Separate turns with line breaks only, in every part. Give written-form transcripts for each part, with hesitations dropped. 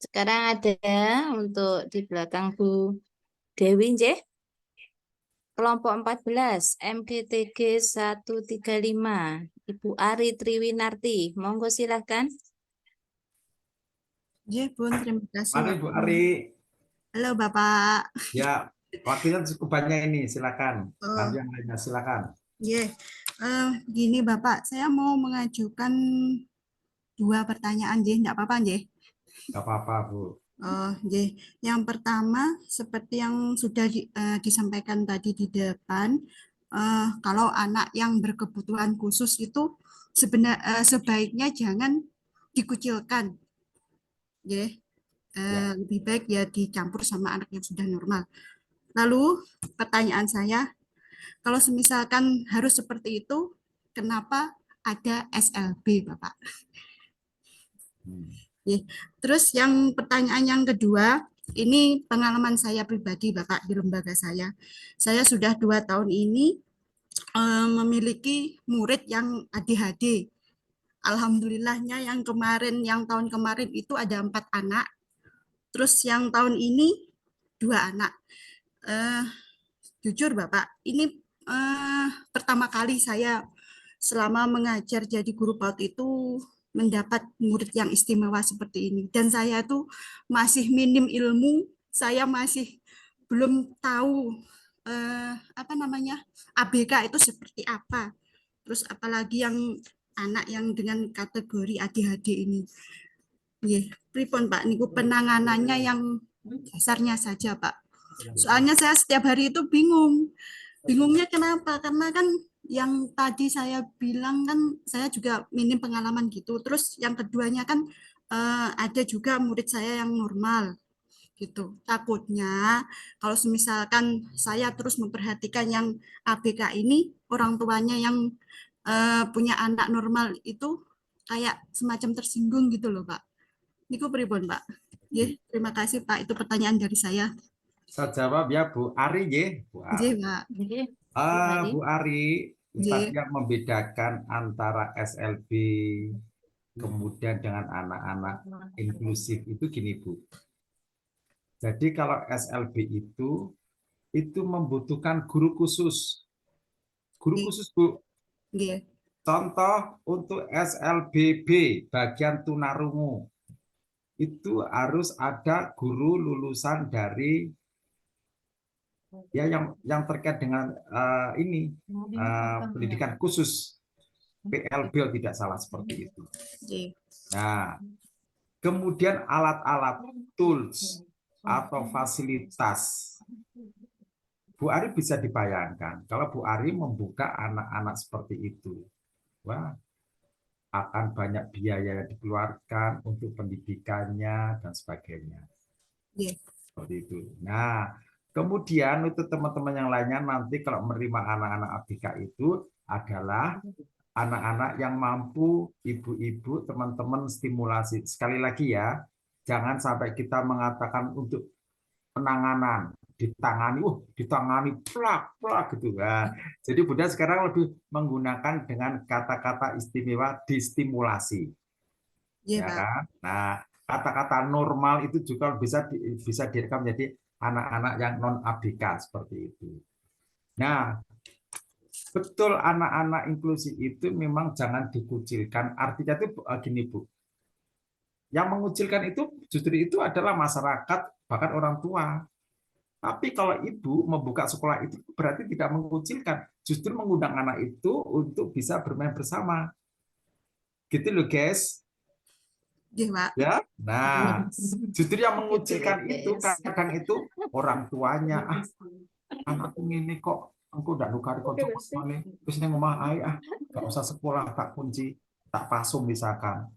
Sekarang ada untuk di belakang Bu Dewi, Nggih. Kelompok 14, MGTG 135, Ibu Ari Triwinarti. Monggo silahkan.
Ya, Bun, terima kasih
Mari Bu
waktunya.
Ari.
Halo, Bapak.
Ya, waktunya cukup banyak ini. Silakan. Nanti
Oh,
yang lainnya silakan.
ya. Gini, Bapak, saya mau mengajukan dua pertanyaan, Jeh. Nggak apa-apa, Jeh.
Gak apa-apa, Bu.
Jeh. Yang pertama, seperti yang sudah disampaikan tadi di depan, kalau anak yang berkebutuhan khusus itu sebaiknya jangan dikucilkan, Jeh.
Ya.
Lebih baik ya dicampur sama anak yang sudah normal. Lalu pertanyaan saya, kalau misalkan harus seperti itu, kenapa ada SLB, Bapak?
Hmm.
Terus yang pertanyaan yang kedua, ini pengalaman saya pribadi, Bapak, di lembaga saya. Saya sudah 2 tahun ini memiliki murid yang ADHD. Alhamdulillahnya yang tahun kemarin itu ada 4 anak, terus yang tahun ini 2 anak. Eh, Jujur Bapak, ini pertama kali saya selama mengajar jadi guru PAUD itu mendapat murid yang istimewa seperti ini. Dan saya tuh masih minim ilmu, saya masih belum tahu apa namanya ABK itu seperti apa. Terus apalagi yang anak yang dengan kategori ADHD ini. Pripun Pak, niku penanganannya yang dasarnya saja Pak. Soalnya saya setiap hari itu bingung. Bingungnya kenapa? Karena kan yang tadi saya bilang kan saya juga minim pengalaman gitu. Terus yang keduanya kan ada juga murid saya yang normal gitu. Takutnya kalau misalkan saya terus memperhatikan yang ABK ini, orang tuanya yang punya anak normal itu kayak semacam tersinggung gitu loh, Pak. Niku pripun, Pak? Terima kasih, Pak. Itu pertanyaan dari saya.
Saya jawab ya, Bu Ari, ya. Bu Ari.
Nggih, Pak.
Nggih, Bu Ari.
Bu Ari, tadi
Nggih.
yang membedakan antara SLB kemudian dengan anak-anak inklusif itu gini, Bu. Jadi kalau SLB itu membutuhkan guru khusus. Guru
Nggih.
khusus, Bu.
Nggih.
Contoh untuk SLBB bagian tunarungu itu harus ada guru lulusan dari ya yang terkait dengan ini pendidikan khusus PLB tidak salah seperti itu.
Nggih.
Nah, kemudian alat-alat tools atau fasilitas Bu Ari bisa dibayangkan kalau Bu Ari membuka anak-anak seperti itu. Wah, akan banyak biaya yang dikeluarkan untuk pendidikannya dan sebagainya.
Nggih.
Seperti itu. Nah, kemudian itu teman-teman yang lainnya nanti kalau menerima anak-anak ABK itu adalah anak-anak yang mampu ibu-ibu, teman-teman stimulasi. Sekali lagi ya, jangan sampai kita mengatakan untuk penanganan ditangani plak plak gitu kan. Jadi Bunda sekarang lebih menggunakan dengan kata-kata istimewa distimulasi,
Iya,
ya
Pak.
kan? Nah, kata-kata normal itu juga bisa direkam menjadi anak-anak yang non ABK seperti itu. Nah, betul anak-anak inklusi itu memang jangan dikucilkan. Artinya itu gini Bu, yang mengucilkan itu justru itu adalah masyarakat bahkan orang tua. Tapi kalau ibu membuka sekolah itu berarti tidak mengucilkan, justru mengundang anak itu untuk bisa bermain bersama. Gitu loh, guys.
Iya, Pak.
Ya. Nah, justru yang mengucilkan itu kadang itu orang tuanya, anakku ini kok engkau udah luka di kocok mana? Terus ini ngomong, gak usah sekolah, tak kunci, tak pasung misalkan.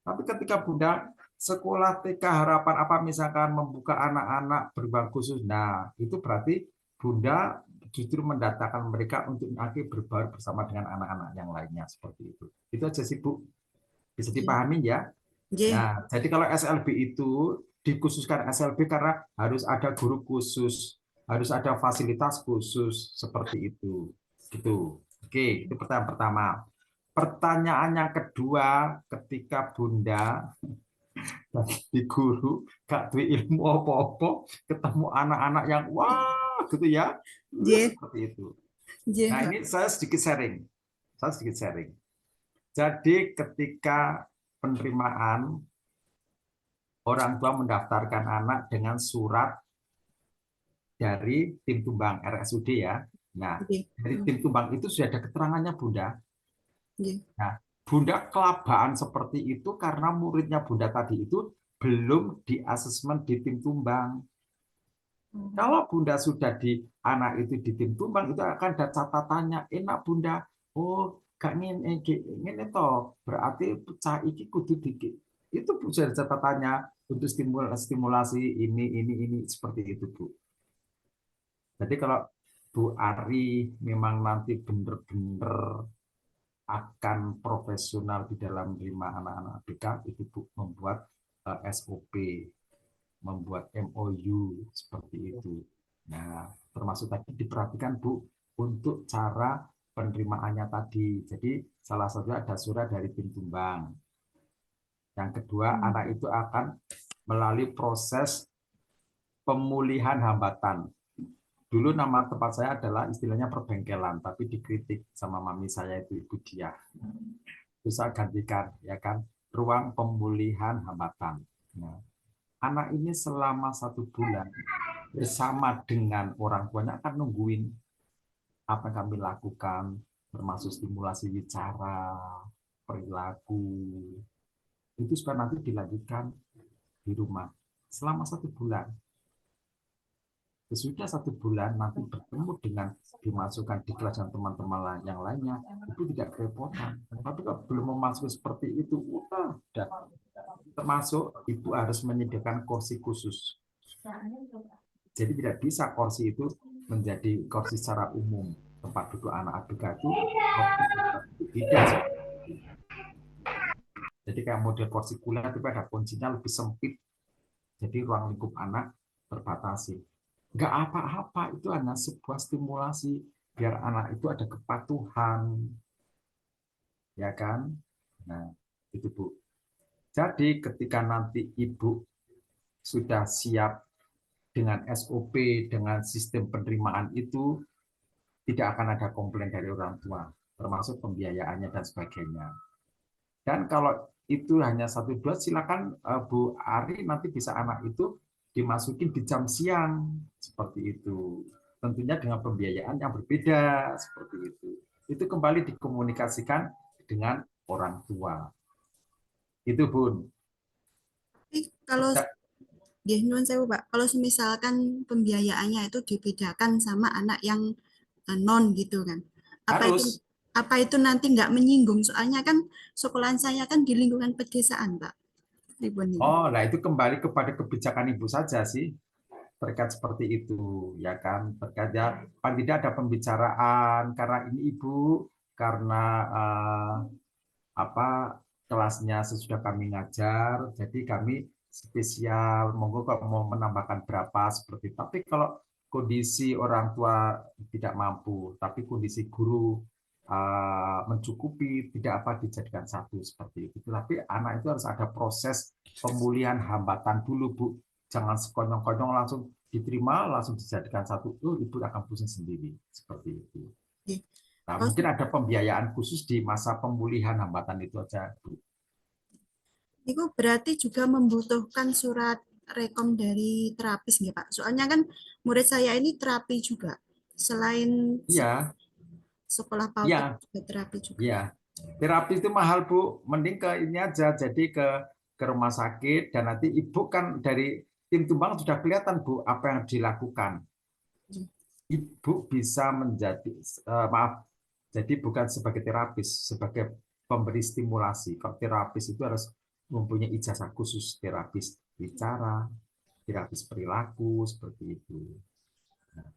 Tapi ketika Bunda sekolah TK harapan apa misalkan membuka anak-anak berbagai khusus, nah itu berarti Bunda justru mendatangkan mereka untuk nanti berbaur bersama dengan anak-anak yang lainnya seperti itu. Itu aja sih Bu, bisa dipahami ya.
Nggih.
Nah, jadi kalau SLB itu dikhususkan SLB karena harus ada guru khusus, harus ada fasilitas khusus seperti itu. Gitu. Oke, itu pertanyaan pertama. Pertanyaan yang kedua, ketika Bunda di guru gak duwe ilmu apa-apa, ketemu anak-anak yang wah gitu ya,
Nggih,
seperti itu.
nggih,
Nah,
Pak.
ini saya sedikit sharing. Saya sedikit sharing. Jadi ketika penerimaan, orang tua mendaftarkan anak dengan surat dari tim tumbang RSUD ya. Nah,
Nggih.
dari tim tumbang itu sudah ada keterangannya Bunda.
Nggih.
Nah, Bunda kelabaan seperti itu karena muridnya Bunda tadi itu belum di asesmen di tim tumbang. Kalau Bunda sudah di anak itu di tim tumbang, itu akan ada catatannya. Enak Bunda, oh gak ngene toh, berarti pecah iki kudu dikit. Itu sudah ada catatannya untuk stimulasi ini seperti itu Bu. Jadi kalau Bu Ari memang nanti benar-benar akan profesional di dalam menerima anak-anak ABK, itu Bu membuat SOP, membuat MOU seperti itu. Nah, termasuk tadi diperhatikan Bu untuk cara penerimaannya tadi. Jadi salah satunya ada surat dari tim tumbang. Yang kedua, anak itu akan melalui proses pemulihan hambatan. Dulu nama tempat saya adalah istilahnya perbengkelan, tapi dikritik sama mami saya itu Ibu Diah. Terus saya gantikan, ya kan, ruang pemulihan hambatan. Nah, anak ini selama 1 bulan bersama dengan orang tuanya akan nungguin apa yang kami lakukan, termasuk stimulasi bicara, perilaku, itu supaya nanti dilanjutkan di rumah selama 1 bulan. Sesudah 1 bulan nanti bertemu dengan dimasukkan di kelas dan teman-teman yang lainnya, itu tidak kerepotan. Tapi kalau belum memasuki seperti itu, udah. Termasuk ibu harus menyediakan kursi khusus. Jadi tidak bisa kursi itu menjadi kursi secara umum. Tempat duduk anak ABK itu tidak. Jadi kayak model kursi kuliah itu ada kuncinya lebih sempit. Jadi ruang lingkup anak terbatasi. Nggak apa-apa, itu hanya sebuah stimulasi biar anak itu ada kepatuhan, ya kan? Nah, itu Bu. Jadi ketika nanti Ibu sudah siap dengan SOP, dengan sistem penerimaan itu, tidak akan ada komplain dari orang tua, termasuk pembiayaannya dan sebagainya. Dan kalau itu hanya 1-2, silakan Bu Ari nanti bisa anak itu dimasukin di jam siang seperti itu. Tentunya dengan pembiayaan yang berbeda seperti itu. Itu kembali dikomunikasikan dengan orang tua. Itu Bun.
Tapi kalau nggih nyuwun sewu, Pak. Kalau misalkan pembiayaannya itu dibedakan sama anak yang non gitu kan.
Harus.
Apa itu nanti nggak menyinggung? Soalnya kan sekolahan saya kan di lingkungan pedesaan, Pak. Ribun itu.
Oh, nah itu kembali kepada kebijakan Ibu saja sih. Terkait seperti itu, ya kan? Terkait ya, paling tidak ada pembicaraan karena ini Ibu, karena apa kelasnya sesudah kami ngajar, jadi kami spesial, monggo kok mau menambahkan berapa seperti itu. Tapi kalau kondisi orang tua tidak mampu, tapi kondisi guru mencukupi, tidak apa dijadikan satu seperti itu. Tapi anak itu harus ada proses pemulihan hambatan dulu, Bu. Jangan sekonyong-konyong langsung diterima, langsung dijadikan satu. Ibu akan pusing sendiri seperti itu. Nah,
Oh,
mungkin ada pembiayaan khusus di masa pemulihan hambatan itu aja, Bu.
itu berarti juga membutuhkan surat rekom dari terapis nggak, Pak? Soalnya kan murid saya ini terapi juga. Selain
Iya,
sekolah PAUD
iya,
juga terapi juga.
iya. Terapi itu mahal, Bu. Mending ke ini aja, jadi ke rumah sakit dan nanti Ibu kan dari tim tumbang sudah kelihatan, Bu, apa yang dilakukan. Ibu bisa menjadi maaf, jadi bukan sebagai terapis, sebagai pemberi stimulasi. Kalau terapis itu harus mempunyai ijazah khusus, terapis bicara, terapis perilaku seperti itu. Nah,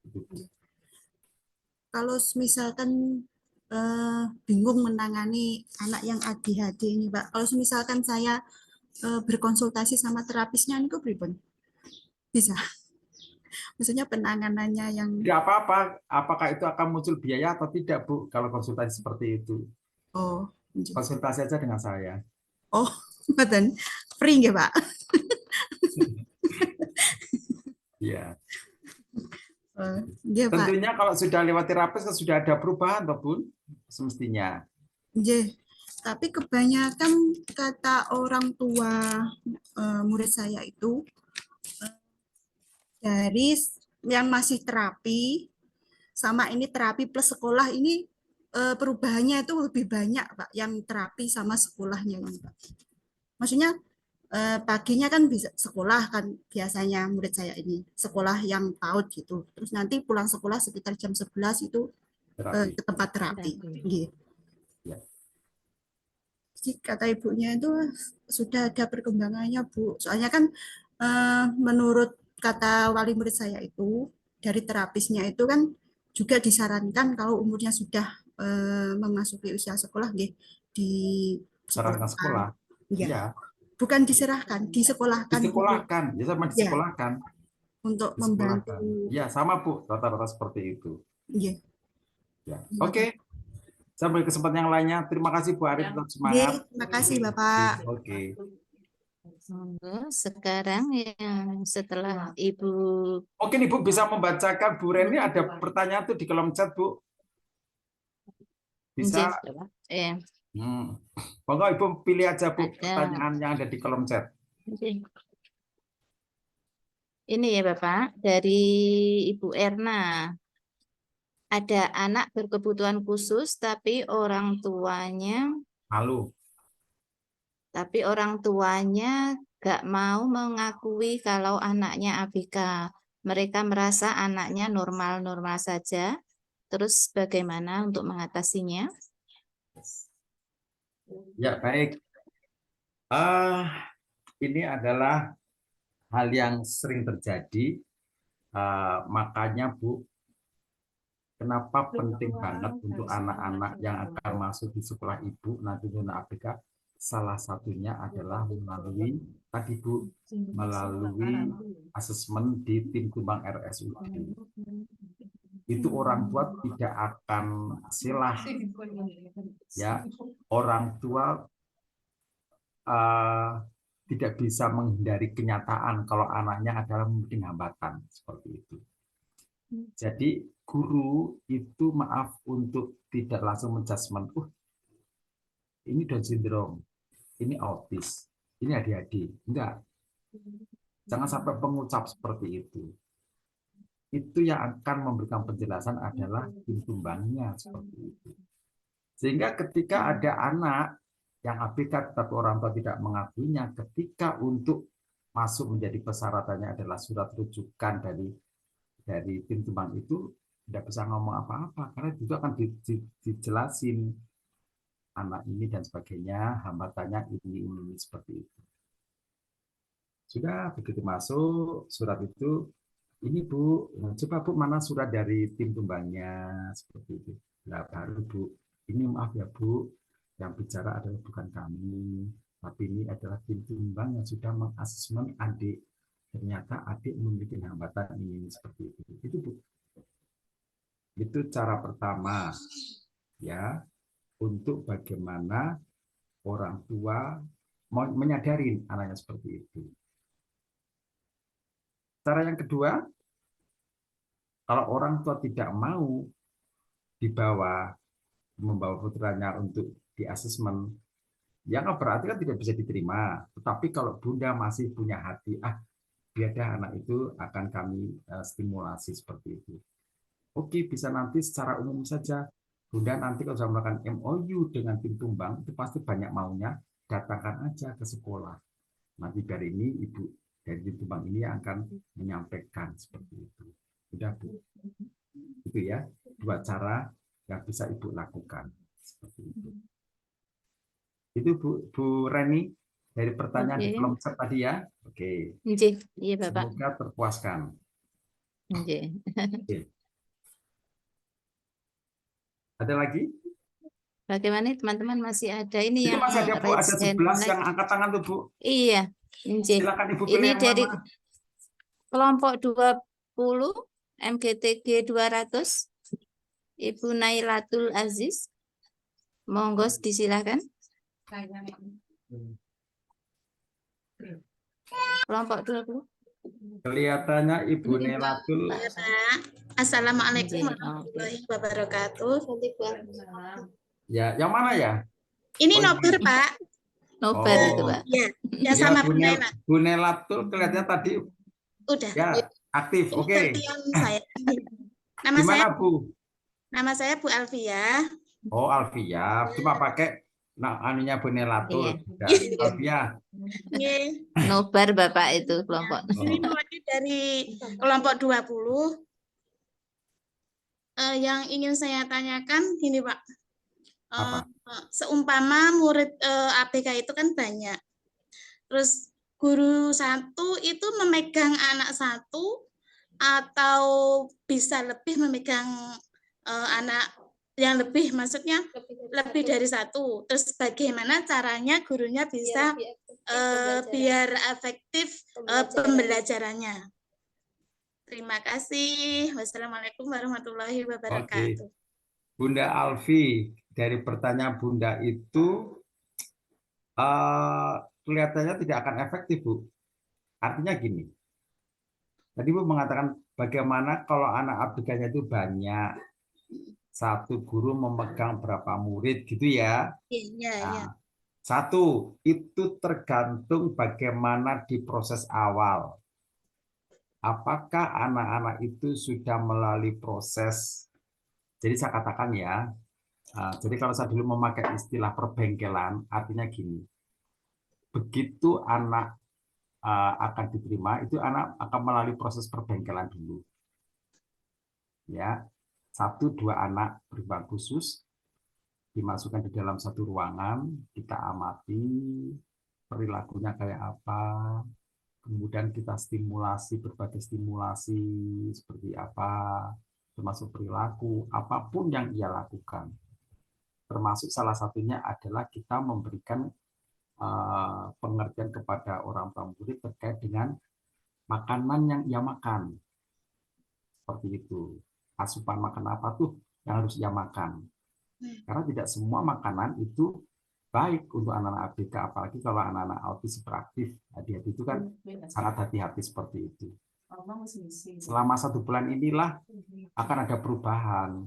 itu Bu.
Kalau misalkan bingung menangani anak yang ADHD ini, Pak. Kalau misalkan saya berkonsultasi sama terapisnya, itu pripun? Bisa. Maksudnya penanganannya yang
Tidak apa-apa, apakah itu akan muncul biaya atau tidak, Bu, kalau konsultasi seperti itu.
Oh, nggih.
Konsultasi aja dengan saya.
Oh, mboten. Free nggih, Pak?
Iya.
Nggih, Pak.
Tentunya kalau sudah lewat terapis kan sudah ada perubahan, toh Bun, semestinya.
Nggih. Tapi kebanyakan kata orang tua murid saya itu dari yang masih terapi sama ini terapi plus sekolah ini perubahannya itu lebih banyak, Pak, yang terapi sama sekolahnya ini, Pak. Maksudnya paginya kan bisa sekolah kan biasanya murid saya ini sekolah yang PAUD gitu. Terus nanti pulang sekolah sekitar jam 11 itu
Terapi.
ke tempat terapi. Gitu.
Ya.
Jadi kata ibunya itu sudah ada perkembangannya, Bu. Soalnya kan menurut kata wali murid saya itu dari terapisnya itu kan juga disarankan kalau umurnya sudah memasuki usia sekolah di
Sarankan sekolah.
Ya.
Iya.
Bukan diserahkan, disekolahkan.
Disekolahkan, ya sama disekolahkan.
Untuk
Disekolahkan.
membantu.
Ya, sama Bu, rata-rata seperti itu.
Iya.
Ya. Oke. Sampai kesempatan yang lainnya. Terima kasih Bu Arif, tetap semangat.
Terima kasih Bapak.
Oke.
Sekarang yang setelah Ibu
Mungkin Ibu bisa membacakan Bu Reni ada pertanyaan tuh di kolom chat, Bu. Bisa. Monggo Ibu pilih aja Bu pertanyaan yang ada di kolom chat.
Ini ya Bapak, dari Ibu Erna. Ada anak berkebutuhan khusus tapi orang tuanya
Halo.
Tapi orang tuanya gak mau mengakui kalau anaknya ABK. Mereka merasa anaknya normal-normal saja. Terus bagaimana untuk mengatasinya?
Ya, baik. Ini adalah hal yang sering terjadi. Makanya Bu, kenapa penting banget untuk anak-anak yang akan masuk di sekolah Ibu nanti zona ABK? Salah satunya adalah melalui tadi Bu, melalui asesmen di tim tumbang RSUD. Itu orang tua tidak akan silah, ya. Orang tua tidak bisa menghindari kenyataan kalau anaknya adalah mungkin hambatan seperti itu. Jadi guru itu maaf untuk tidak langsung menjudgment, ini Down syndrome, ini autis, ini ADHD. Enggak. Jangan sampai pengucap seperti itu. Itu yang akan memberikan penjelasan adalah tim tumbangnya seperti itu. Sehingga ketika ada anak yang ABK tetapi orang tua tidak mengakuinya, ketika untuk masuk menjadi persyaratannya adalah surat rujukan dari tim tumbang itu, tidak bisa ngomong apa-apa karena itu akan dijelasin anak ini dan sebagainya, hambatannya ini seperti itu. Sudah begitu masuk surat itu, ini Bu, coba Bu mana surat dari tim tumbangnya seperti itu. Nah, baru Bu, ini maaf ya Bu, yang bicara adalah bukan kami, tapi ini adalah tim tumbang yang sudah mengasesmen adik. Ternyata adik memiliki hambatan ini seperti itu. Itu Bu. Itu cara pertama, ya, untuk bagaimana orang tua menyadari anaknya seperti itu. Cara yang kedua, kalau orang tua tidak mau membawa putranya untuk di asesmen, yang berarti kan tidak bisa diterima. Tetapi kalau Bunda masih punya hati, biar anak itu akan kami stimulasi seperti itu. Oke, bisa nanti secara umum saja. Bunda nanti kalau sudah melakukan MOU dengan tim tumbang, itu pasti banyak maunya, datangkan aja ke sekolah. Nanti dari ini Ibu dari tim tumbang ini akan menyampaikan seperti itu. Sudah Bu. Itu ya, dua cara yang bisa Ibu lakukan. Seperti itu. Itu Bu Reni dari pertanyaan di kolom chat tadi ya. Oke.
Iya Bapak.
Semoga terpuaskan.
Oke.
Ada lagi?
Bagaimana teman-teman masih ada ini
Itu
yang
masih ada Bu, ada 11 yang angkat tangan tuh Bu.
Iya.
Silakan Ibu pilih
ini
yang
dari
mana.
kelompok 20 MGTG 200 Ibu Nailatul Aziz. Monggo disilakan. Kelompok 20.
Kelihatannya Ibu Nelatul.
Ya, Pak. Assalamualaikum
Oke.
warahmatullahi wabarakatuh.
Ya, yang mana ya?
Ini
Oh,
nobar,
ini.
Pak.
Nobar
Oh.
itu, Pak.
Ya, ya
Ya,
sama
Bu
Bu Nela.
Bu Nelatul kelihatannya tadi
Udah.
ya aktif.
Ini
Oke.
gantian saya.
Gimana, Bu?
Nama saya Bu Alfia.
Oh, Alfia. Cuma pakai anunya Bu Nelatul.
Iya.
Ya, Alfia.
Nggih.
Nobar Bapak itu kelompok.
Ini mewakili dari kelompok 20. Yang ingin saya tanyakan gini, Pak.
Apa?
Seumpama murid ABK itu kan banyak. Terus guru satu itu memegang anak satu atau bisa lebih memegang anak yang lebih, maksudnya lebih dari satu. Terus bagaimana caranya gurunya bisa biar efektif pembelajarannya. Terima kasih. Wassalamualaikum warahmatullahi wabarakatuh.
Bunda Alfi, dari pertanyaan Bunda itu kelihatannya tidak akan efektif, Bu. Artinya gini, tadi Bu mengatakan bagaimana kalau anak ABK-nya itu banyak, satu guru memegang berapa murid gitu ya.
Iya.
Satu, itu tergantung bagaimana di proses awal. Apakah anak-anak itu sudah melalui proses, jadi saya katakan ya, jadi kalau saya dulu memakai istilah perbengkelan, artinya gini, begitu anak akan diterima, itu anak akan melalui proses perbengkelan dulu. Ya, 1-2 anak berkebutuhan khusus dimasukkan di dalam satu ruangan, kita amati perilakunya kayak apa, kemudian kita stimulasi berbagai stimulasi seperti apa, termasuk perilaku, apapun yang ia lakukan. Termasuk salah satunya adalah kita memberikan pengertian kepada orang tua murid terkait dengan makanan yang ia makan. Seperti itu. Asupan makan apa tuh yang harus ia makan. Karena tidak semua makanan itu baik untuk anak-anak ABK, apalagi kalau anak-anak autis hiperaktif. Hati-hati itu kan sangat hati-hati seperti itu. Selama 1 bulan inilah akan ada perubahan.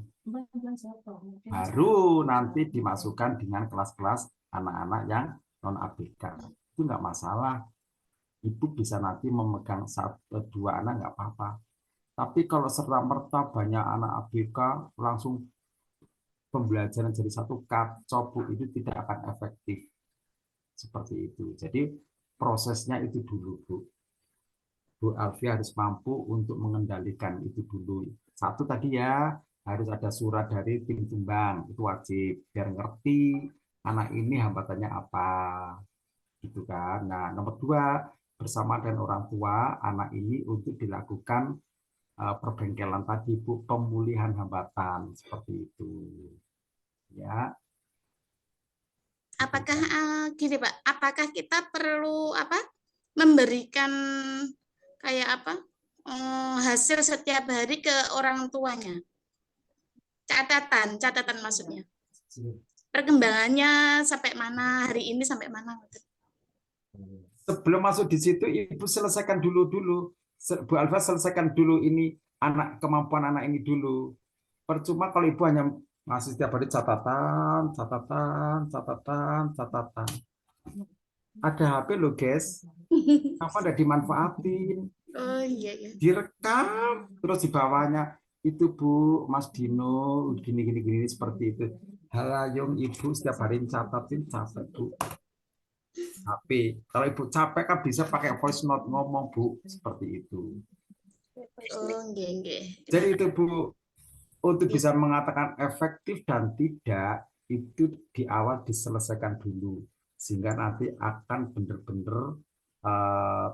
Baru nanti dimasukkan dengan kelas-kelas anak-anak yang non-ABK. Itu nggak masalah. Ibu bisa nanti memegang 1-2 anak nggak apa-apa. Tapi kalau serta-merta banyak anak ABK langsung pembelajaran jadi satu kacau, Bu, itu tidak akan efektif. Seperti itu. Jadi prosesnya itu dulu, Bu. Bu Alfia harus mampu untuk mengendalikan itu dulu. Satu tadi ya, harus ada surat dari tim tumbang, itu wajib biar ngerti anak ini hambatannya apa, gitu kan. Nah, nomor 2, bersama dengan orang tua anak ini untuk dilakukan perbengkelan tadi, Bu, pemulihan hambatan seperti itu. Ya.
Apakah gini, Pak? Apakah kita perlu memberikan kayak hasil setiap hari ke orang tuanya? Catatan maksudnya. Perkembangannya sampai mana, hari ini sampai mana?
Sebelum masuk di situ, Ibu selesaikan dulu. Bu Alfa selesaikan dulu ini kemampuan anak ini dulu. Percuma kalau Ibu hanya masih setiap hari catatan. Ada HP loh, guys. Apa ada dimanfaatin?
Oh iya.
Direkam terus di bawahnya itu, Bu, Mas Dino gini seperti itu. Halayong Ibu setiap hari catatin, capek, Bu. HP. Kalau Ibu capek kan bisa pakai voice note ngomong, Bu, seperti itu.
Oh, nggih.
Jadi itu, Bu, untuk bisa mengatakan efektif dan tidak itu di awal diselesaikan dulu sehingga nanti akan benar-benar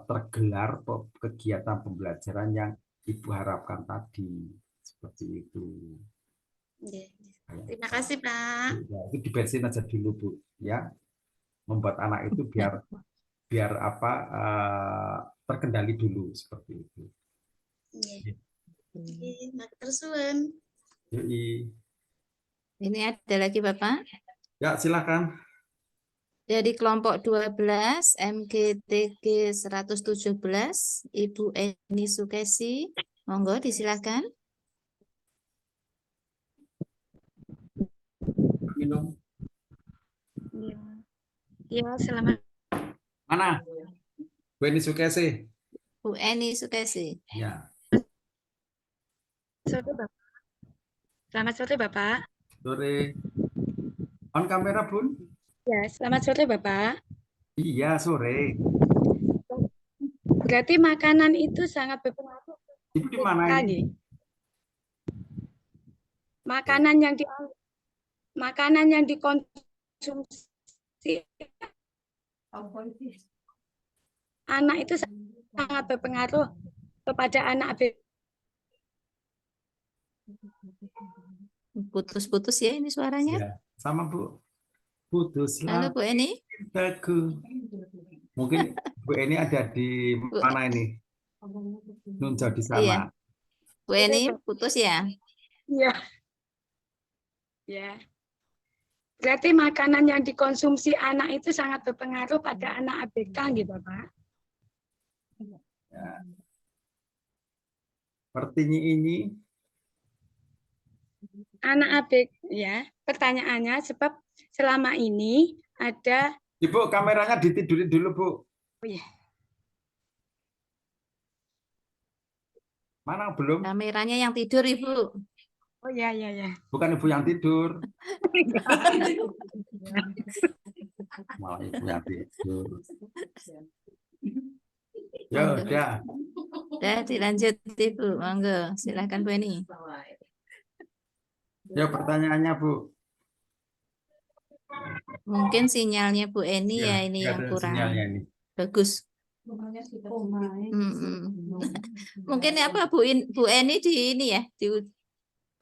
tergelar kegiatan pembelajaran yang Ibu harapkan tadi, seperti itu.
Terima kasih, Pak.
Ya, itu dibersihin aja dulu, Bu, ya. Membuat anak itu biar terkendali dulu seperti itu.
Tersuun.
Yoi.
Ini ada lagi Bapak?
Ya, silakan.
Dari kelompok 12 MGTG 117 Ibu Eni Sukesi, monggo disilakan.
Minum.
Ya, ya, selamat
Mana? Bu Eni Sukesi.
Bu Eni Sukesi.
Ya,
sore, Bapak. Selamat sore, Bapak.
sore. On kamera, Bun?
Ya, selamat sore, Bapak.
Iya, sore.
Berarti makanan itu sangat berpengaruh
Ibu di mana
PK,
ini?
nggih? Makanan yang dikonsumsi anak itu sangat berpengaruh kepada anak ABK.
Putus-putus ya ini suaranya.
Ya, sama Bu. Putuslah
Halo Bu Eni.
cintaku. Mungkin Bu Eni ada di
Bu,
mana ini? Nunjau di
iya.
sana.
Bu Eni putus ya.
Iya. Ya. Berarti makanan yang dikonsumsi anak itu sangat berpengaruh pada anak ABK, gitu, Bapak.
Ya. Sepertinya ini.
Anak ABK, ya. Pertanyaannya sebab selama ini ada.
Ibu, kameranya ditidurin dulu, Bu.
Oh ya.
Mana belum?
Kameranya yang tidur Ibu.
Oh ya, ya, ya.
Bukan Ibu yang tidur. Malah Ibu yang tidur. Ya
Monggo.
udah.
Udah dilanjut Ibu. Monggo, silakan Bu Eni.
Ya pertanyaannya, Bu.
Mungkin sinyalnya Bu Eni ya ini
nggak
yang
ada
kurang
sinyalnya ini.
bagus. Mungkin apa Bu Eni di ini ya di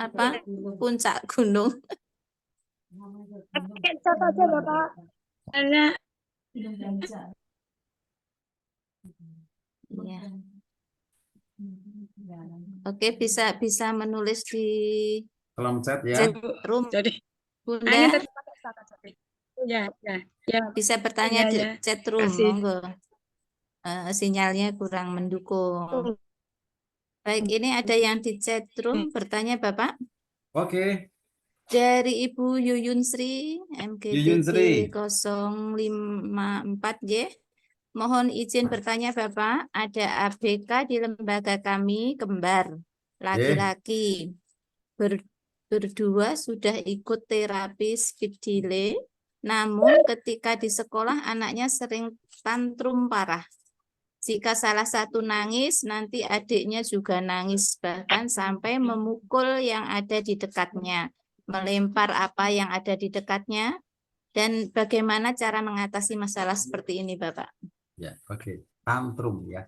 apa puncak gunung.
Cat aja, Bapak. Karena
Iya. Oke, bisa menulis di
Kolom chat ya.
chat room
jadi
Bunda.
hanya tadi pakai kata jadi. Ya, ya, ya.
Bisa bertanya
Ya,
di
ya.
chat room,
Kasih.
monggo. Sinyalnya kurang mendukung. Baik, ini ada yang di chat room bertanya Bapak.
Oke.
Dari Ibu Yuyun Sri,
Yuyun Sri.
MGTG 054Y. Mohon izin bertanya Bapak, ada ABK di lembaga kami kembar, laki-laki. Berdua sudah ikut terapi speech delay, namun ketika di sekolah anaknya sering tantrum parah. Jika salah satu nangis, nanti adiknya juga nangis, bahkan sampai memukul yang ada di dekatnya, melempar apa yang ada di dekatnya, dan bagaimana cara mengatasi masalah seperti ini, Bapak?
Ya, oke. Tantrum ya.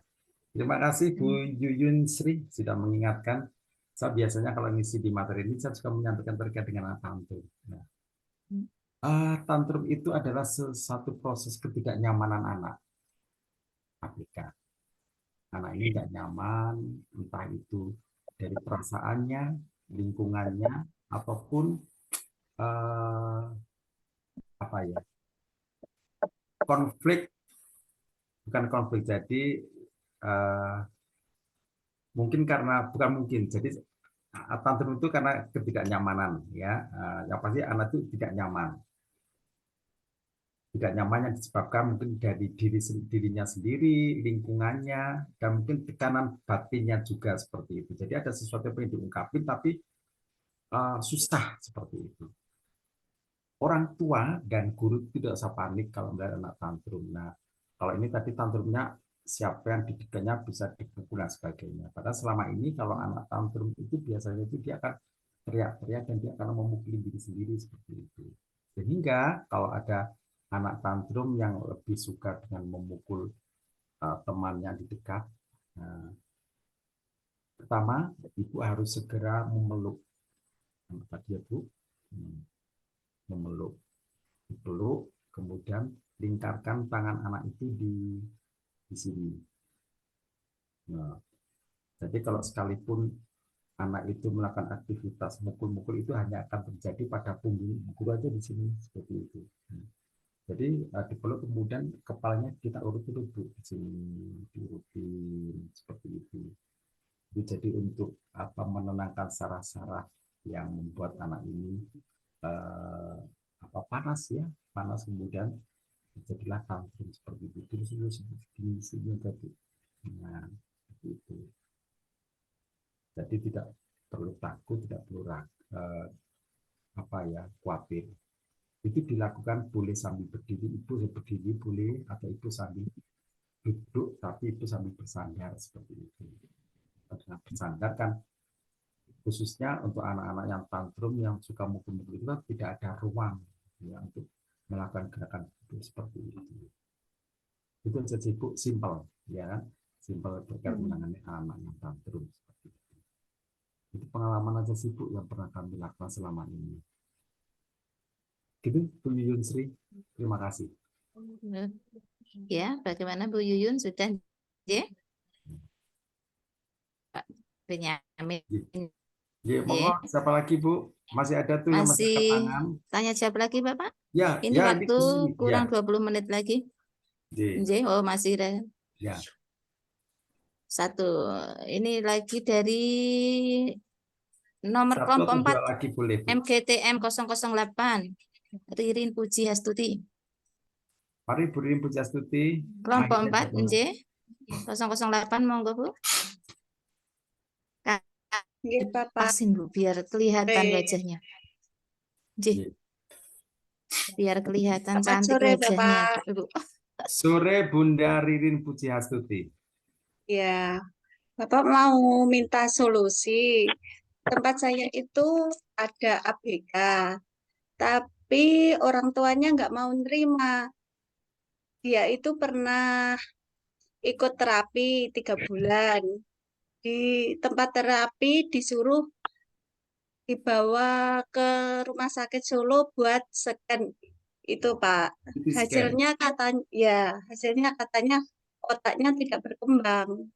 Terima kasih Bu Yuyun Sri sudah mengingatkan. Saya biasanya kalau ngisi di materi ini saya suka menyampaikan terkait dengan tantrum. Nah, tantrum itu adalah satu proses ketidaknyamanan anak. ABK. Anak ini tidak nyaman, entah itu dari perasaannya, lingkungannya, ataupun apa ya, konflik, bukan konflik. Jadi mungkin karena bukan mungkin. Jadi tantrum itu karena ketidaknyamanan, ya. Yang pasti anak itu tidak nyaman. Tidak nyaman yang disebabkan mungkin dari dirinya sendiri, lingkungannya, dan mungkin tekanan batinnya juga seperti itu. Jadi ada sesuatu yang ingin diungkapin tapi susah seperti itu. Orang tua dan guru tidak usah panik kalau melihat anak tantrum. Nah, kalau ini tadi tantrumnya siapa yang didikannya bisa dipukul dan sebagainya. Padahal selama ini kalau anak tantrum itu biasanya itu dia akan teriak-teriak dan dia akan memukuli diri sendiri seperti itu. Sehingga kalau ada anak tantrum yang lebih suka dengan memukul temannya di dekat, pertama ibu harus segera memeluk tadi ya Bu, memeluk, dipeluk, kemudian lingkarkan tangan anak itu di sini. Nah, jadi kalau sekalipun anak itu melakukan aktivitas mukul-mukul itu hanya akan terjadi pada punggung guru aja di sini seperti itu. Jadi perlu kemudian kepalanya kita urut-urut Bu, di sini diurutin seperti itu. Jadi untuk menenangkan saraf-saraf yang membuat anak ini panas ya, panas kemudian jadilah tantrum seperti itu. Terus di sini tadi. Nah, seperti itu. Jadi tidak perlu takut, tidak perlu khawatir. Itu dilakukan boleh sambil berdiri, ibu berdiri boleh, atau ibu sambil duduk, tapi ibu sambil bersandar seperti itu. Dengan bersandar kan khususnya untuk anak-anak yang tantrum, yang suka mukul-mukul itu kan tidak ada ruang ya, untuk melakukan gerakan itu seperti itu. Itu saja ibu, simpel ya kan, simpel terkait menangani anak yang tantrum seperti itu. Itu pengalaman aja sih Bu yang pernah kami lakukan selama ini. Gitu Bu Yuyun Sri, terima kasih.
Ya, bagaimana Bu Yuyun, sudah ya? Pak Benyamin.
Ya, monggo, siapa lagi Bu? Masih ada tuh yang masih angkat tangan.
Tanya jawab lagi Bapak?
Ya,
Ini
ya,
waktu
ini,
kurang
ya.
20 menit lagi. Oh, masih ada.
Ya.
Satu. Ini lagi dari nomor
Satu
kelompok
atau
4
dua lagi boleh, Bu.
MGTM 008. Ririn Puji Hastuti.
Mari Bu Ririn Puji Hastuti.
Kelompok 4 008, monggo Bu.
Nggih, Bapak.
Pasin Bu, biar kelihatan wajahnya. Biar kelihatan
Selamat
cantik
sore,
wajahnya,
Bapak.
Bu.
Sore Bunda Ririn Puji Hastuti.
Ya, Bapak mau minta solusi. Tempat saya itu ada ABK, tapi orang tuanya nggak mau nerima. Dia itu pernah ikut terapi 3 bulan. Di tempat terapi disuruh dibawa ke rumah sakit Solo buat scan itu Pak. Hasilnya katanya otaknya tidak berkembang.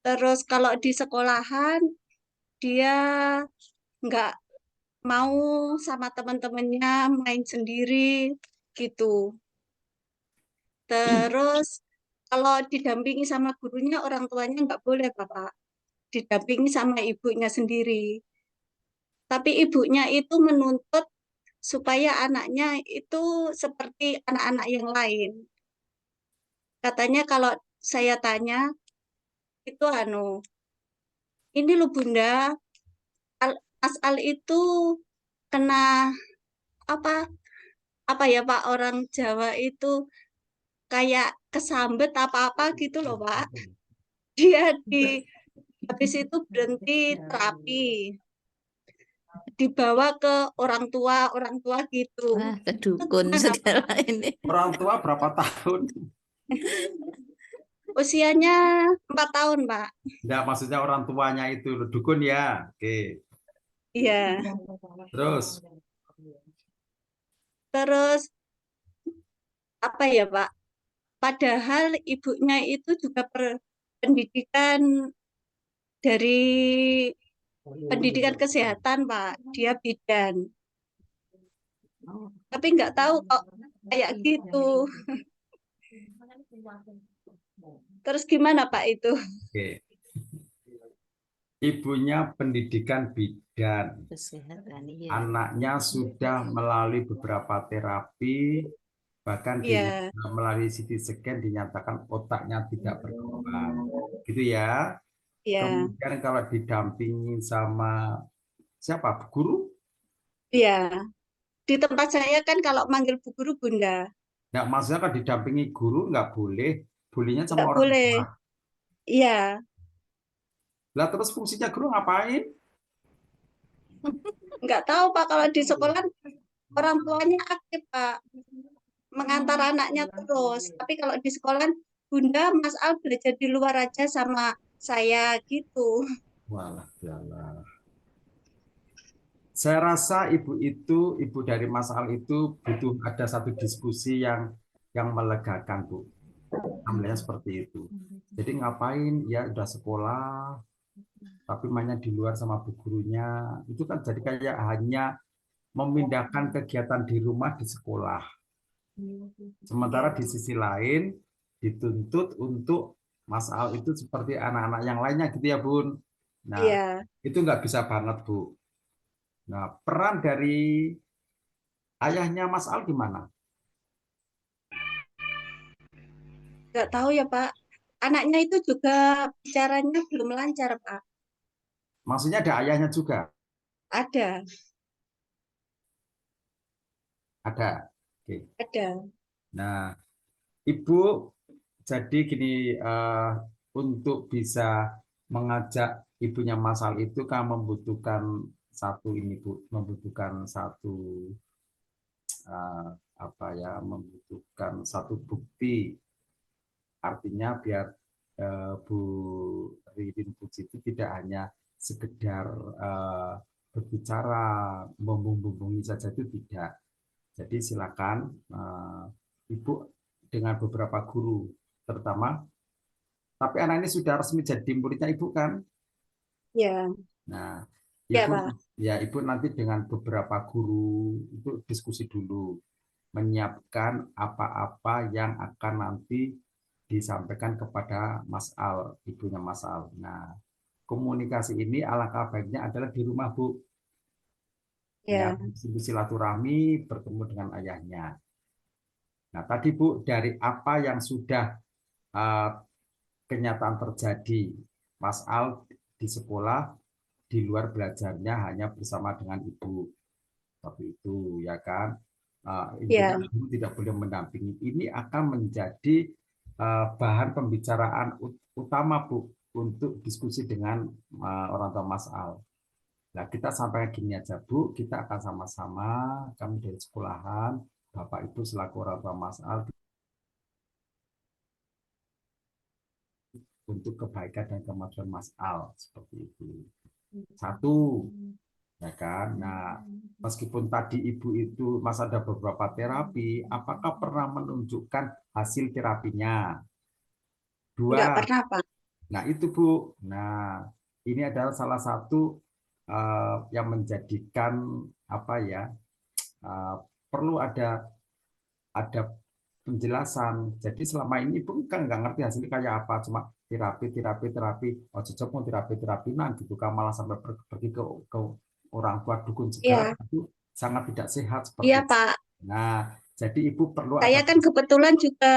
Terus kalau di sekolahan dia nggak mau sama teman-temannya, main sendiri gitu. Terus kalau didampingi sama gurunya, orang tuanya nggak boleh Bapak. Didampingi sama ibunya sendiri. Tapi ibunya itu menuntut supaya anaknya itu seperti anak-anak yang lain. Katanya kalau saya tanya, itu ini loh Bunda, Mas Al itu kena apa ya Pak, orang Jawa itu kayak kesambet apa-apa gitu loh Pak. Dia habis itu berhenti terapi, dibawa ke orang tua gitu.
Wah, kedukun segala ini.
Orang tua berapa tahun?
Usianya 4 tahun Pak.
Enggak, maksudnya orang tuanya itu dukun ya. Oke.
Iya. Terus apa ya Pak? Padahal ibunya itu juga pendidikan dari pendidikan kesehatan Pak. Dia bidan. Tapi nggak tahu kok kayak gitu. Terus gimana Pak itu?
Oke. Ibunya pendidikan bidan.
Kesehatan, iya.
Anaknya sudah melalui beberapa terapi, bahkan melalui CT scan dinyatakan otaknya tidak berkembang. Gitu ya. Kemudian kalau didampingi sama siapa? Guru?
Iya. Di tempat saya kan kalau manggil bu guru Bunda.
Nggak, maksudnya kan didampingi guru nggak boleh. Bolehnya sama
Nggak
orang
boleh.
tua.
Iya.
Lah terus fungsinya guru ngapain?
Nggak tahu Pak, kalau di sekolah orang tuanya aktif Pak. Mengantar anaknya terus. Tapi kalau di sekolah, Bunda, Mas Al belajar di luar aja sama saya gitu.
Walah, yalah. Saya rasa ibu dari Mas Al itu butuh ada satu diskusi yang melegakan Bu. Namanya seperti itu. Jadi ngapain ya udah sekolah, tapi mainnya di luar sama bu gurunya. Itu kan jadi kayak hanya memindahkan kegiatan di rumah di sekolah. Sementara di sisi lain dituntut untuk Mas Al itu seperti anak-anak yang lainnya gitu ya, Bun. Nah,
Iya,
itu nggak bisa banget, Bu. Nah, peran dari ayahnya Mas Al gimana?
nggak tahu ya Pak. Anaknya itu juga bicaranya belum lancar Pak.
Maksudnya ada ayahnya juga?
Ada,
Ada. Oke.
ada.
Nah, Ibu jadi gini, untuk bisa mengajak ibunya Mas Al itu kan membutuhkan satu ini, Bu, membutuhkan satu apa ya, membutuhkan satu bukti. Artinya biar Bu Ririn Puji itu tidak hanya sekedar berbicara membumbung-bumbungi saja, itu tidak. Jadi silakan Ibu dengan beberapa guru terutama, tapi anak ini sudah resmi jadi muridnya Ibu kan?
Ya,
Nah,
ya
Ibu
Pak.
ya Ibu nanti dengan beberapa guru itu diskusi dulu, menyiapkan apa-apa yang akan nanti disampaikan kepada Mas Al, ibunya Mas Al. Nah, komunikasi ini alangkah baiknya adalah di rumah, Bu. Ya,
Ya,
silaturahmi bertemu dengan ayahnya. Nah, tadi Bu, dari apa yang sudah kenyataan terjadi, Mas Al di sekolah, di luar belajarnya hanya bersama dengan ibu. Seperti itu, ya kan? Intinya
ya,
ibu tidak boleh mendampingi. Ini akan menjadi bahan pembicaraan utama, Bu, untuk diskusi dengan orang tua Mas Al. Nah, kita sampai gini aja, Bu, kita akan sama-sama, kami dari sekolahan, Bapak Ibu selaku orang tua Mas Al, untuk kebaikan dan kemajuan Mas Al, seperti itu. Satu, ya kan? Nah, meskipun tadi Ibu itu Mas ada beberapa terapi, apakah pernah menunjukkan hasil terapinya?
nggak
Dua,
pernah Pak.
nah itu Bu. Nah, ini adalah salah satu yang menjadikan apa ya, perlu ada penjelasan. Jadi selama ini Ibu kan nggak ngerti hasilnya kayak apa, cuma terapi, oh cocok mau terapi nah gitu kan, malah sampai pergi ke orang tua dukun segala,
Iya,
itu sangat tidak sehat
iya
seperti itu.
Pak.
Nah, jadi Ibu perlu
Saya
ada,
kan kebetulan juga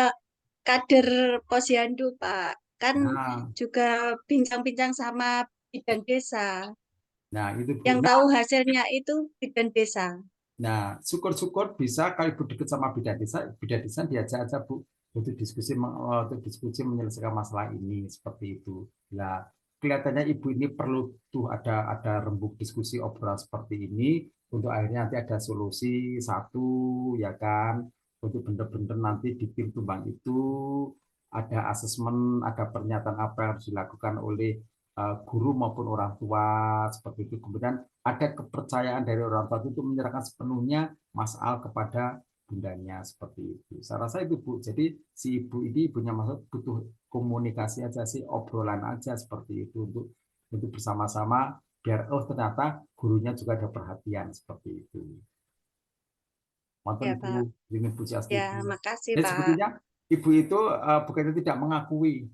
kader Posyandu Pak. Kan
nah,
juga bincang-bincang sama bidan desa.
nah itu Bu.
Yang tahu hasilnya itu bidan desa.
Nah, syukur-syukur bisa kalau Ibu dekat sama bidan desa diajak aja Bu untuk diskusi menyelesaikan masalah ini seperti itu. Nah, kelihatannya Ibu ini perlu tuh ada rembuk diskusi obrolan seperti ini untuk akhirnya nanti ada solusi satu, ya kan, untuk benar-benar nanti di tim tumbang itu ada asesmen, ada pernyataan apa yang harus dilakukan oleh guru maupun orang tua seperti itu. Kemudian ada kepercayaan dari orang tua itu menyerahkan sepenuhnya Mas Al kepada bundanya seperti itu. Saya rasa itu Bu. Jadi si ibu ini ibunya maksud butuh komunikasi aja sih, obrolan aja seperti itu untuk bersama-sama biar ternyata gurunya juga ada perhatian seperti itu.
Ya
Mantan
Pak.
Bu ini Bu
Ya,
Ciastuti.
makasih
Jadi
Pak.
sebetulnya ibu itu bukan tidak mengakui,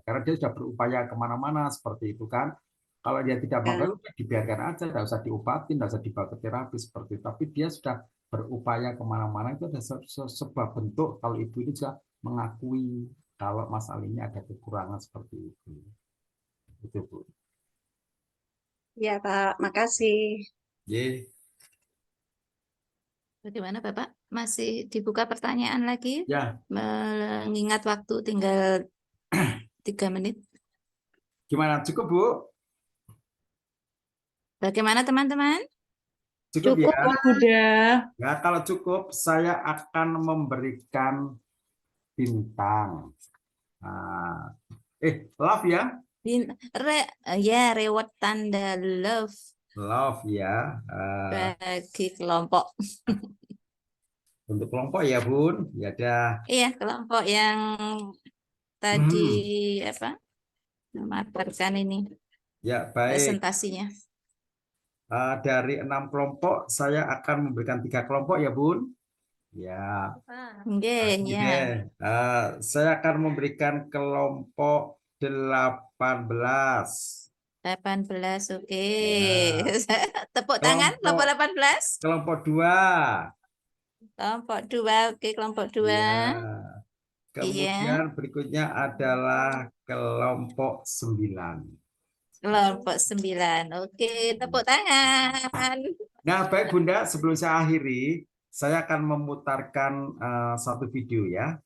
karena dia sudah berupaya kemana-mana seperti itu kan. Kalau dia tidak
Ya,
mau, dibiarkan aja, tidak usah diobatin, tidak usah dibawa ke terapi seperti itu. Tapi dia sudah berupaya kemana-mana, itu ada sebuah bentuk kalau ibu ini juga mengakui kalau masalah ini ada kekurangan seperti itu. Itu Bu.
ya Pak, makasih.
Ye.
Bagaimana Bapak? Masih dibuka pertanyaan lagi?
Ya,
Mengingat waktu tinggal 3 menit.
gimana? Cukup Bu?
Bagaimana teman-teman?
Cukup ya?
Cukup, Bunda.
Ya, kalau cukup, saya akan memberikan bintang. Nah, love ya?
Reward tanda love
Love ya.
bagi kelompok.
Untuk kelompok ya, Bun. Ya dah.
Iya, kelompok yang tadi apa? memaparkan ini
Ya, baik.
presentasinya.
Dari 6 kelompok, saya akan memberikan 3 kelompok ya, Bun. Ya,
Nggih,
oke
ya.
deh. Saya akan memberikan kelompok 18.
18, oke.
Ya.
Tepuk tangan, kelompok
Kelompok
18.
kelompok 2.
Kelompok 2, oke, kelompok 2.
Ya.
Iya,
Kemudian berikutnya adalah kelompok 9.
kelompok 9. Oke, tepuk tangan.
Nah, baik Bunda, sebelum saya akhiri, saya akan memutarkan satu video ya.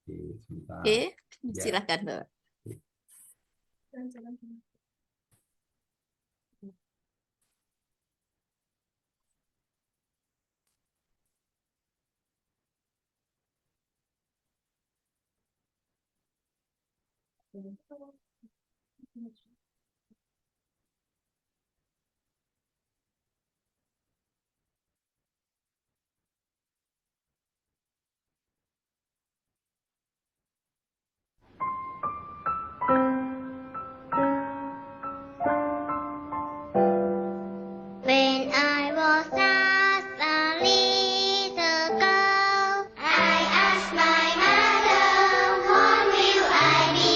Oke, sebentar.
Oke,
Ya.
silakan, Mbak.
When I was just a little girl, I asked my mother, what will I be?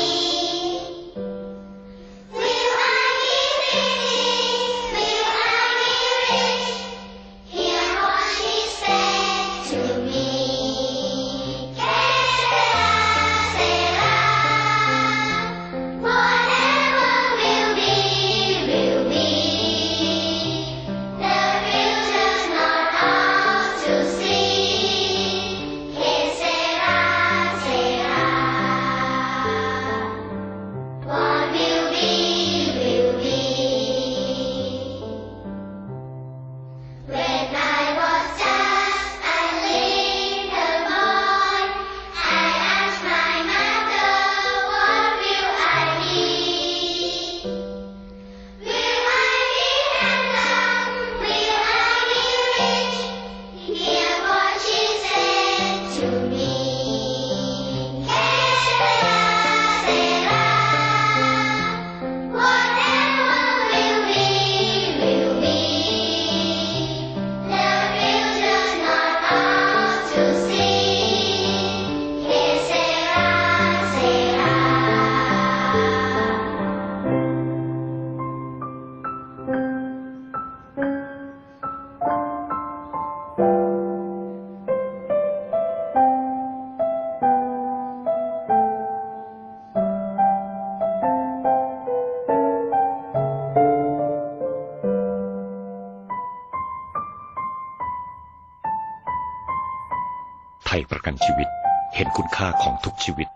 Will I be pretty? Will I be rich? Hear what she said to me. Que sera, whatever will be, will be. The future's not ours to see. Que sera, sera. What will be, will be. When I was just a little boy, I asked my mother, what will I be? Will I be handsome? Will I be rich? Hear what she said to me. Que sera, sera. Whatever will be, will be. The future's not ours to see. Que sera, sera.
ไทยประกันชีวิตเห็นคุณค่าของทุกชีวิต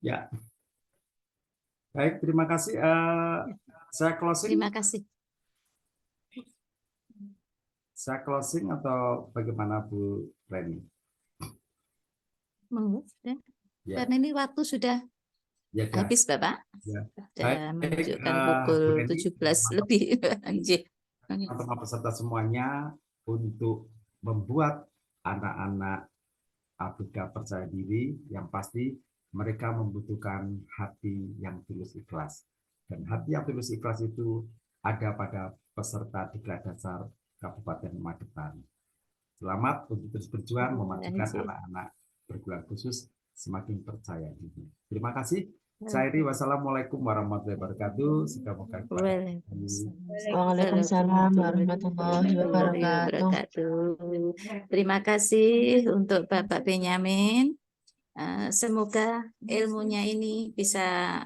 Ya. Baik, terima kasih. Saya closing.
Terima kasih.
Saya closing atau bagaimana Bu Reni?
Monggo, ya.
Ya,
Karena ini waktu sudah
ya, Kak.
habis, Bapak.
Ya.
Sudah
Baik,
menunjukkan
Bu
pukul
Reni,
17 lebih. Anjir.
teman-teman peserta semuanya untuk membuat anak-anak ABK percaya diri, yang pasti mereka membutuhkan hati yang tulus ikhlas. Dan hati yang tulus ikhlas itu ada pada peserta Diklat Dasar Kabupaten Magetan. Selamat untuk terus berjuang memajukan anak-anak perguruan khusus semakin percaya diri. Terima kasih. Saya Iri, wassalamualaikum warahmatullahi wabarakatuh. Semoga
Waalaikumsalam warahmatullahi wabarakatuh.
Terima kasih untuk Bapak Benyamin. Semoga ilmunya ini bisa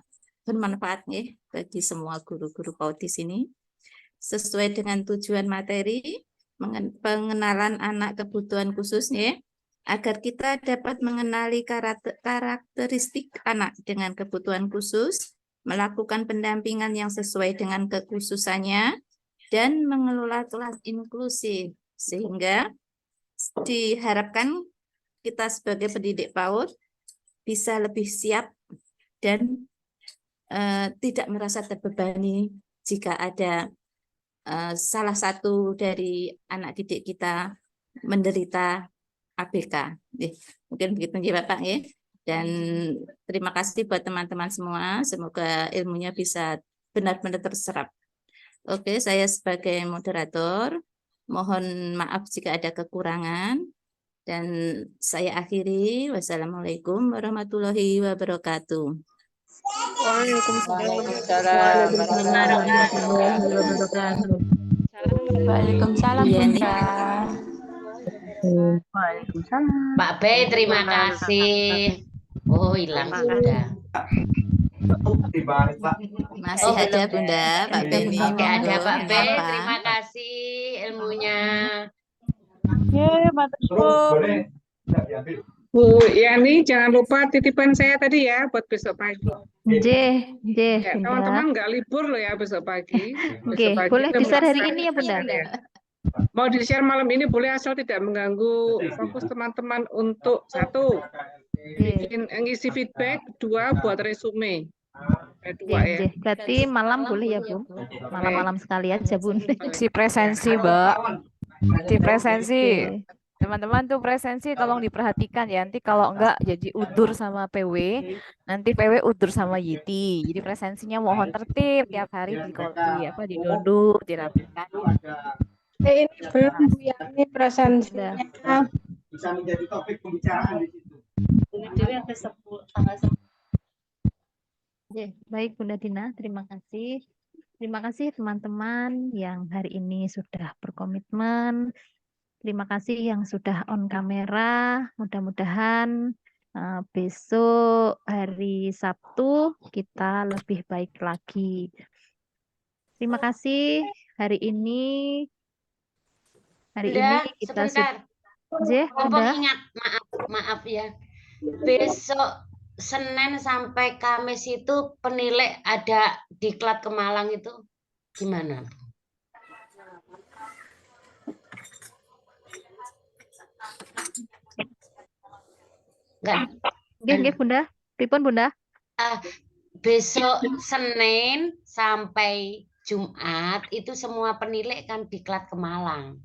bermanfaat ya bagi semua guru-guru PAUD di sini. Sesuai dengan tujuan materi, pengenalan anak kebutuhan khususnya, agar kita dapat mengenali karakteristik anak dengan kebutuhan khusus, melakukan pendampingan yang sesuai dengan kekhususannya, dan mengelola kelas inklusif. Sehingga diharapkan kita sebagai pendidik PAUD bisa lebih siap dan tidak merasa terbebani jika ada salah satu dari anak didik kita menderita ABK. Mungkin begitu ya Bapak ya. Dan terima kasih buat teman-teman semua. Semoga ilmunya bisa benar-benar terserap. Oke, saya sebagai moderator mohon maaf jika ada kekurangan. Dan saya akhiri. Wassalamualaikum warahmatullahi wabarakatuh.
Waalaikumsalam warahmatullahi wabarakatuh.
Waalaikumsalam
Iya, nih.
Bunda.
Waalaikumsalam.
Pak B, terima kasih. Oh, hilang sudah.
Masih
Oh,
ada
belum.
Bunda, Pak Beni.
Oke, ada
monggo,
Pak B.
menyapa.
Terima kasih ilmunya.
Bu Yani, jangan lupa titipan saya tadi ya buat besok pagi.
Nggih, nggih,
Ya,
Bunda.
teman-teman nggak libur loh ya besok pagi.
Nggih,
Besok pagi
boleh
udah
di-share hari
mulai
ini ya, Bunda.
ya. Mau di-share malam ini boleh asal tidak mengganggu fokus teman-teman untuk satu, bikin ngisi feedback, dua buat resume. Dua
Nggih,
ya.
nggih. Berarti malam boleh ya, Bu? Malam-malam sekali aja, Bun.
Si presensi, Mbak. Di presensi.
Oke.
Teman-teman tuh presensi tolong diperhatikan ya. Nanti kalau enggak jadi udur sama PW, nanti PW udur sama Yiti. Jadi presensinya mohon tertib tiap hari diduduk, dirapikan.
Ini belum Bu Yani presensinya.
Bisa menjadi topik pembicaraan di situ.
Oke, baik Bunda Dina, terima kasih. Terima kasih teman-teman yang hari ini sudah berkomitmen. Terima kasih yang sudah on kamera. Mudah-mudahan besok hari Sabtu kita lebih baik lagi. Terima kasih hari ini.
Bunda,
Kita
sebentar.
Bunda.
Mumpung ingat, maaf ya. Besok Senin sampai Kamis itu penilai ada diklat ke Malang itu gimana? Enggak.
Nggih, Bunda. Pripun, Bunda?
Besok Senin sampai Jumat itu semua penilai kan diklat ke Malang.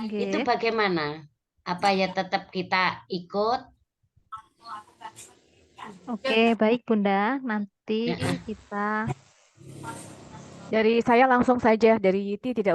Itu
Nggih.
bagaimana? Apa ya tetap kita ikut?
Oke, baik Bunda. Nanti kita
Dari saya langsung saja, dari Yiti tidak